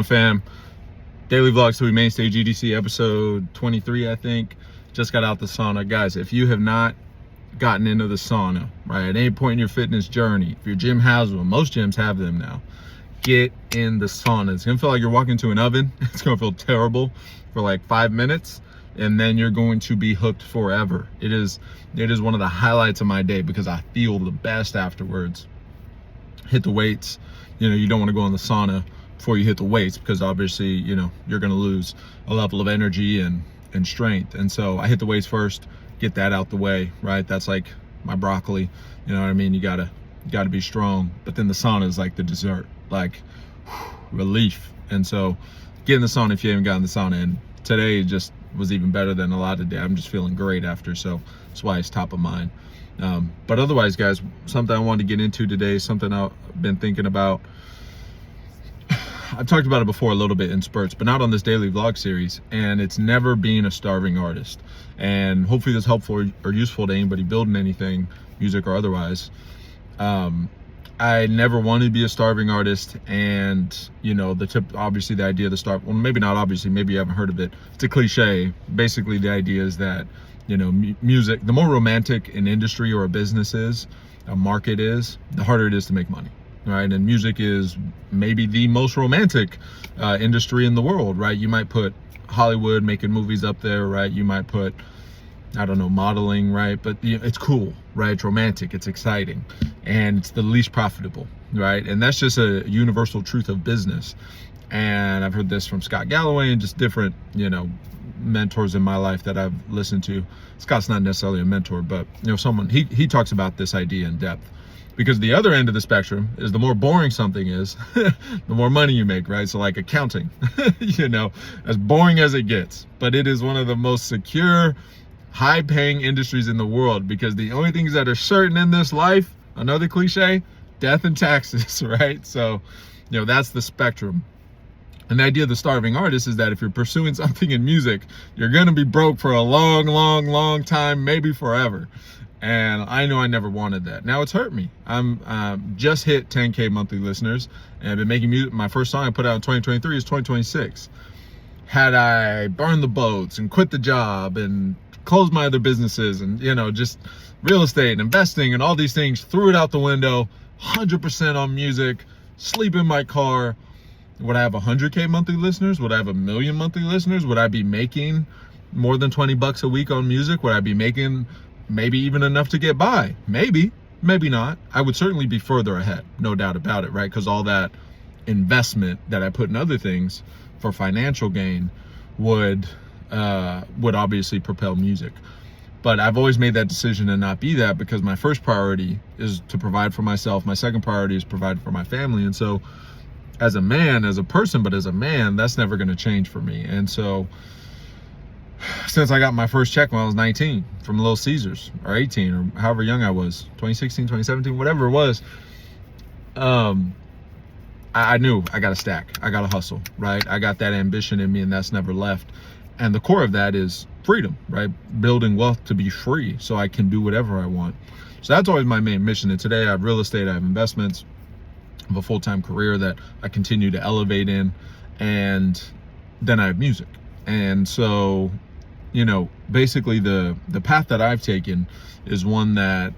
Fam, daily vlogs to main stage EDC episode 23, I think. Just got out the sauna. Guys, if you have not gotten into the sauna, right, at any point in your fitness journey, if your gym has one, most gyms have them now, get in the sauna. It's gonna feel like you're walking into an oven. It's gonna feel terrible for like 5 minutes, and then you're going to be hooked forever. It is one of the highlights of my day because I feel the best afterwards. Hit the weights. You don't want to go in the sauna before you hit the weights because obviously, you're going to lose a level of energy and strength. And so I hit the weights first, get that out the way, right? That's like my broccoli, you know what I mean? You gotta be strong. But then the sauna is like the dessert, like relief. And so get in the sauna if you haven't gotten the sauna. And today just was even better than a lot of day. I'm just feeling great after, so that's why it's top of mind. But otherwise, guys, something I wanted to get into today, something I've been thinking about. I've talked about it before a little bit in spurts, but not on this daily vlog series, and it's never being a starving artist. And hopefully this is helpful or useful to anybody building anything, music or otherwise. I never wanted to be a starving artist, and obviously the idea of the starve, well, maybe not obviously, maybe you haven't heard of it. It's a cliche. Basically the idea is that, music, the more romantic an industry or a business is, a market is, the harder it is to make money. Right, and music is maybe the most romantic industry in the world, right? You might put Hollywood making movies up there, right? You might put, I don't know, modeling, right? But it's cool, right? It's romantic, it's exciting, and it's the least profitable, right? And that's just a universal truth of business. And I've heard this from Scott Galloway and just different, mentors in my life that I've listened to. Scott's not necessarily a mentor, but someone, he talks about this idea in depth. Because the other end of the spectrum is the more boring something is, the more money you make, right? So like accounting, as boring as it gets, but it is one of the most secure, high-paying industries in the world, because the only things that are certain in this life, another cliche, death and taxes, right? So, that's the spectrum. And the idea of the starving artist is that if you're pursuing something in music, you're gonna be broke for a long, long, long time, maybe forever. And I know I never wanted that. Now it's hurt me. I'm just hit 10K monthly listeners, and I've been making music. My first song I put out in 2023 is 2026. Had I burned the boats and quit the job and closed my other businesses and, just real estate and investing and all these things, threw it out the window, 100% on music, sleep in my car, would I have 100K monthly listeners? Would I have 1 million monthly listeners? Would I be making more than $20 a week on music? Would I be making maybe even enough to get by? Maybe not. I would certainly be further ahead, no doubt about it, right? Because all that investment that I put in other things for financial gain would obviously propel music. But I've always made that decision to not be that, because my first priority is to provide for myself. My second priority is provide for my family. And so as a man, as a person, but as a man, that's never going to change for me. And so since I got my first check when I was 19 from Little Caesars, or 18, or however young I was, 2016, 2017, whatever it was, I knew I got to stack. I got to hustle, right? I got that ambition in me, and that's never left. And the core of that is freedom, right? Building wealth to be free so I can do whatever I want. So that's always my main mission. And today I have real estate, I have investments, I have a full-time career that I continue to elevate in, and then I have music. And so basically the path that I've taken is one that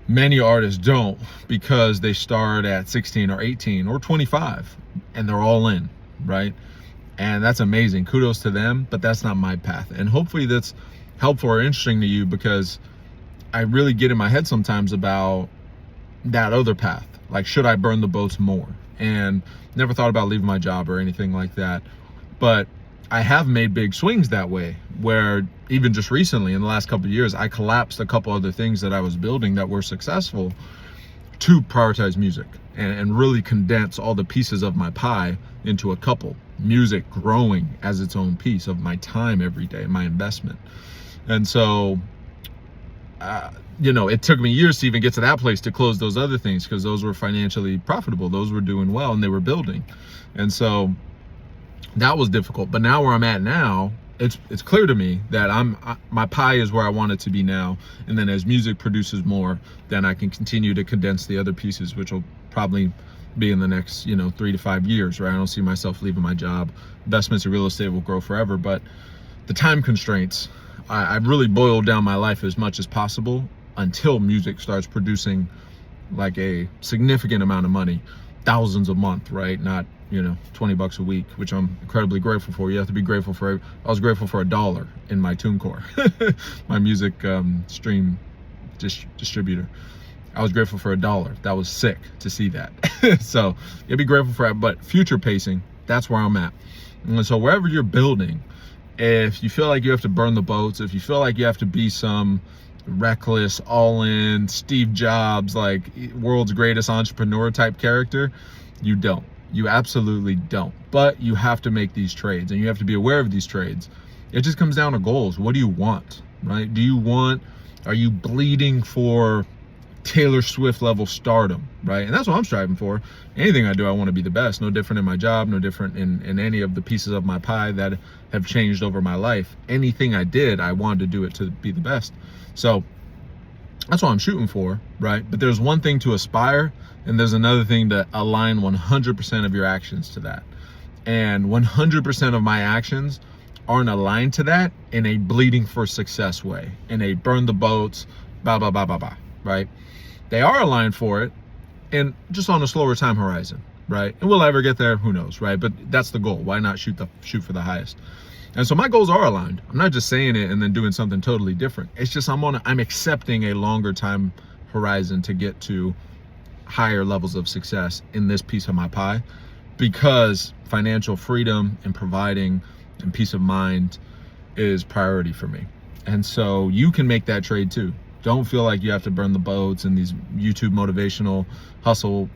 many artists don't, because they start at 16 or 18 or 25 and they're all in, right? And that's amazing. Kudos to them, but that's not my path. And hopefully that's helpful or interesting to you, because I really get in my head sometimes about that other path. Like, should I burn the boats more? And never thought about leaving my job or anything like that. But I have made big swings that way, where even just recently in the last couple of years, I collapsed a couple other things that I was building that were successful to prioritize music and really condense all the pieces of my pie into a couple. Music growing as its own piece of my time every day, my investment. And so, it took me years to even get to that place, to close those other things, because those were financially profitable. Those were doing well and they were building. And so that was difficult. But now where I'm at now, it's clear to me that my pie is where I want it to be now. And then as music produces more, then I can continue to condense the other pieces, which will probably be in the next, 3 to 5 years, right? I don't see myself leaving my job. Investments in real estate will grow forever, but the time constraints, I've really boiled down my life as much as possible until music starts producing like a significant amount of money, thousands a month, right? Not, $20 a week, which I'm incredibly grateful for. You have to be grateful for. I was grateful for $1 in my TuneCore, my music stream distributor. I was grateful for $1. That was sick to see that. So you'll be grateful for that. But future pacing, that's where I'm at. And so wherever you're building, if you feel like you have to burn the boats, if you feel like you have to be some reckless, all-in, Steve Jobs, like world's greatest entrepreneur type character, you don't. You absolutely don't. But you have to make these trades, and you have to be aware of these trades. It just comes down to goals. What do you want, right? Are you bleeding for Taylor Swift level stardom, right? And that's what I'm striving for. Anything I do, I want to be the best. No different in my job, no different in any of the pieces of my pie that have changed over my life. Anything I did, I wanted to do it to be the best. So that's what I'm shooting for, right? But there's one thing to aspire, and there's another thing to align 100% of your actions to that. And 100% of my actions aren't aligned to that in a bleeding for success way, in a burn the boats, blah, blah, blah, blah, blah, right? They are aligned for it, and just on a slower time horizon, right? And will I ever get there? Who knows, right? But that's the goal. Why not shoot for the highest? And so my goals are aligned. I'm not just saying it and then doing something totally different. It's just I'm accepting a longer time horizon to get to higher levels of success in this piece of my pie, because financial freedom and providing and peace of mind is priority for me. And so you can make that trade too. Don't feel like you have to burn the boats and these YouTube motivational hustle,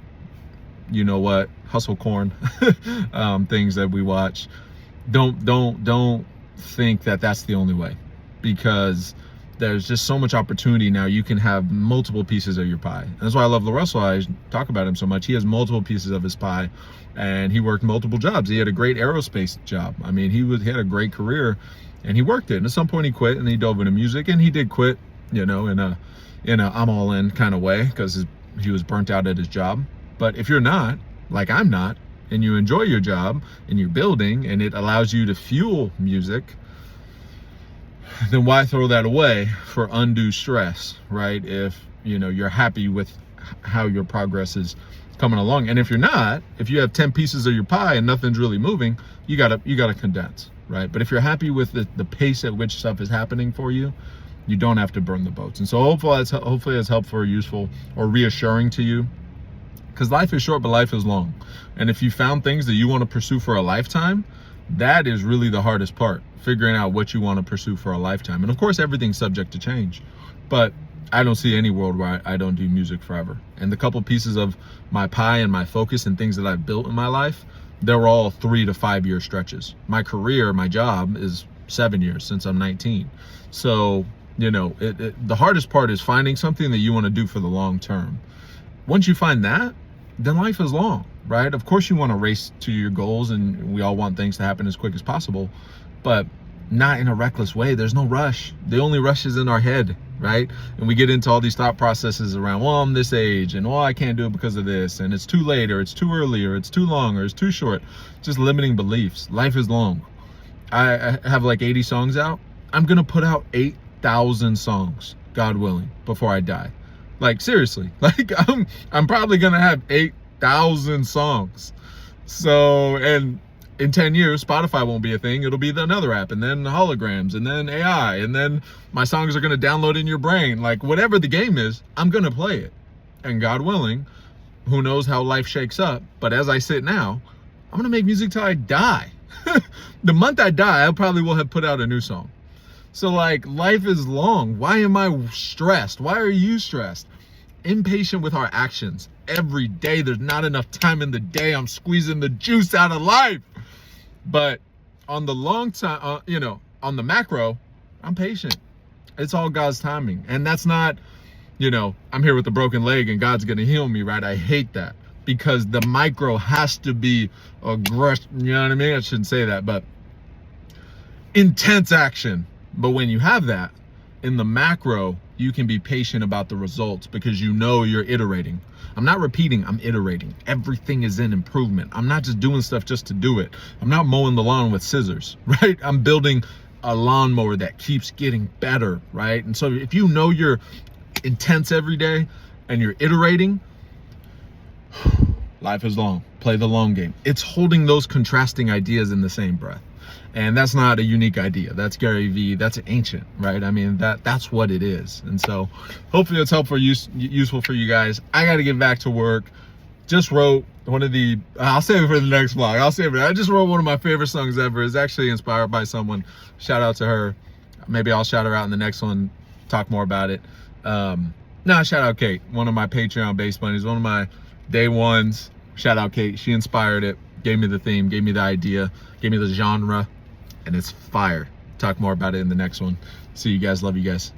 hustle corn things that we watch. Don't think that that's the only way, because there's just so much opportunity now. You can have multiple pieces of your pie. And that's why I love LaRussell. I talk about him so much. He has multiple pieces of his pie, and he worked multiple jobs. He had a great aerospace job. I mean, he had a great career, and he worked it. And at some point he quit, and he dove into music, and he did quit, in a I'm all in kind of way, because he was burnt out at his job. But if you're not, like I'm not, and you enjoy your job and you're building and it allows you to fuel music, then why throw that away for undue stress, right? If you're happy with how your progress is coming along. And if you're not, if you have 10 pieces of your pie and nothing's really moving, you gotta condense, right? But if you're happy with the pace at which stuff is happening for you, you don't have to burn the boats. And so hopefully it's helpful or useful or reassuring to you, because life is short, but life is long. And if you found things that you want to pursue for a lifetime, that is really the hardest part, figuring out what you want to pursue for a lifetime. And of course, everything's subject to change, but I don't see any world where I don't do music forever. And the couple pieces of my pie and my focus and things that I've built in my life, they're all 3 to 5 year stretches. My career, my job is 7 years since I'm 19. So, the hardest part is finding something that you want to do for the long term. Once you find that, then life is long, right? Of course you want to race to your goals, and we all want things to happen as quick as possible, but not in a reckless way. There's no rush. The only rush is in our head, right? And we get into all these thought processes around, well, I'm this age, and I can't do it because of this, and it's too late, or it's too early, or it's too long, or it's too short. Just limiting beliefs. Life is long. I have like 80 songs out. I'm gonna put out 8,000 songs, God willing, before I die. Like, seriously, like I'm probably gonna have 8,000 songs. So, and in 10 years, Spotify won't be a thing. It'll be another app, and then holograms, and then AI, and then my songs are gonna download in your brain. Like, whatever the game is, I'm gonna play it. And God willing, who knows how life shakes up, but as I sit now, I'm gonna make music till I die. The month I die, I probably will have put out a new song. So like, life is long. Why am I stressed? Why are you stressed? Impatient with our actions. Every day, there's not enough time in the day. I'm squeezing the juice out of life. But on the long time, on the macro, I'm patient. It's all God's timing. And that's not, I'm here with a broken leg and God's gonna heal me, right? I hate that, because the micro has to be aggressive. You know what I mean? I shouldn't say that, but intense action. But when you have that, in the macro, you can be patient about the results because you know you're iterating. I'm not repeating, I'm iterating. Everything is in improvement. I'm not just doing stuff just to do it. I'm not mowing the lawn with scissors, right? I'm building a lawnmower that keeps getting better, right? And so if you know you're intense every day and you're iterating, life is long. Play the long game. It's holding those contrasting ideas in the same breath. And that's not a unique idea. That's Gary Vee. That's ancient, right? I mean, that's what it is. And so hopefully it's helpful, useful for you guys. I got to get back to work. Just wrote one of the, I'll save it for the next vlog. I'll save it. I just wrote one of my favorite songs ever. It's actually inspired by someone. Shout out to her. Maybe I'll shout her out in the next one, talk more about it. No, shout out Kate, one of my Patreon base bunnies, one of my day ones. Shout out Kate. She inspired it, gave me the theme, gave me the idea, gave me the genre, and it's fire. Talk more about it in the next one. See you guys. Love you guys.